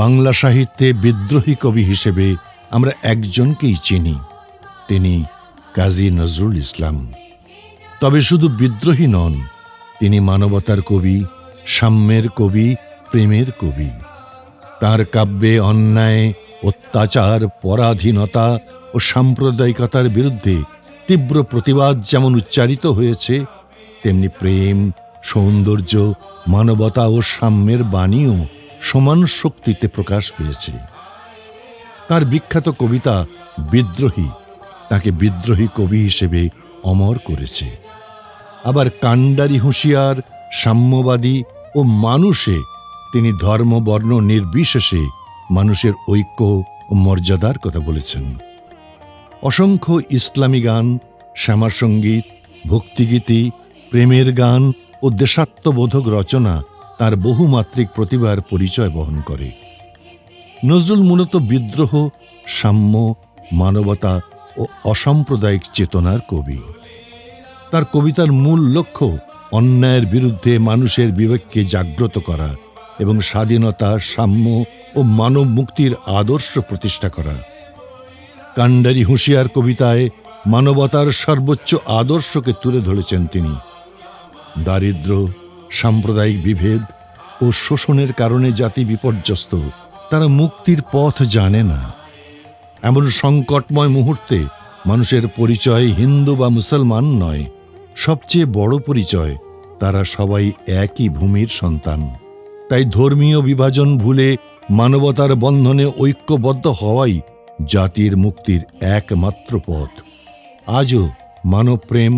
বাংলা সাহিত্যে বিদ্রোহী কবি হিসেবে আমরা একজনকেই চিনি, তিনি কাজী নজরুল ইসলাম। তবে শুধু বিদ্রোহী নন, তিনি মানবতার কবি, সাম্যের কবি, প্রেমের কবি। তার কাব্যে অন্যায়, অত্যাচার, পরাধীনতা ও সাম্প্রদায়িকতার বিরুদ্ধে তীব্র প্রতিবাদ যেমন উচ্চারিত হয়েছে, তেমনি প্রেম, সৌন্দর্য, মানবতা ও সাম্যের বাণীও সমান শক্তিতে প্রকাশ পেয়েছে। তার বিখ্যাত কবিতা বিদ্রোহী তাকে বিদ্রোহী কবি হিসেবে অমর করেছে। আবার কান্ডারি হুঁশিয়ার, সাম্যবাদী ও মানুষে তিনি ধর্ম বর্ণ নির্বিশেষে মানুষের ঐক্য ও মর্যাদার কথা বলেছেন। অসংখ্য ইসলামী গান, শ্যামাসঙ্গীত, ভক্তিগীতি, প্রেমের গান ও দেশাত্মবোধক রচনা তার বহুমাত্রিক প্রতিভার পরিচয় বহন করে। নজরুল মূলত বিদ্রোহ, সাম্য, মানবতা ও অসাম্প্রদায়িক চেতনার কবি। তার কবিতার মূল লক্ষ্য অন্যায়ের বিরুদ্ধে মানুষের বিবেককে জাগ্রত করা এবং স্বাধীনতা, সাম্য ও মানব মুক্তির আদর্শ প্রতিষ্ঠা করা। কান্ডারি হুঁশিয়ার কবিতায় মানবতার সর্বোচ্চ আদর্শকে তুলে ধরেছেন তিনি। দারিদ্র্য, সাম্প্রদায়িক বিভেদ ও শোষণের কারণে জাতি বিপর্যস্ত, তারা মুক্তির পথ জানে না। এমন সংকটময় মুহূর্তে মানুষের পরিচয় হিন্দু বা মুসলমান নয়, সবচেয়ে বড় পরিচয় তারা সবাই একই ভূমির সন্তান। তাই ধর্মীয় বিভাজন ভুলে মানবতার বন্ধনে ঐক্যবদ্ধ হওয়াই জাতির মুক্তির একমাত্র পথ। আজও মানবপ্রেম,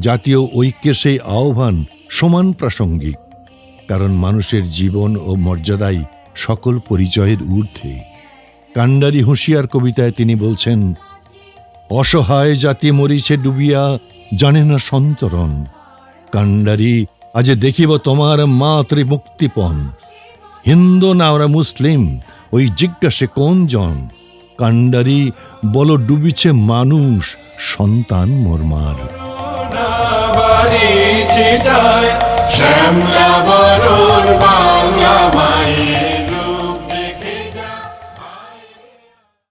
জাতীয় ঐক্যের সেই আহ্বান সমান প্রাসঙ্গিক, কারণ মানুষের জীবন ও মর্যাদাই সকল পরিচয়ের ঊর্ধ্বে। কান্ডারি হুঁশিয়ার কবিতায় তিনি বলছেন, অসহায় জাতি মরিছে ডুবিয়া, জানে না সন্তরণ। কান্ডারি আজ দেখিব তোমার মাতৃমুক্তিপণ। হিন্দু না ওরা মুসলিম, ওই জিজ্ঞাসে কোন জন। কান্ডারি বল ডুবিছে মানুষ, সন্তান মোরমার। শ্যামলা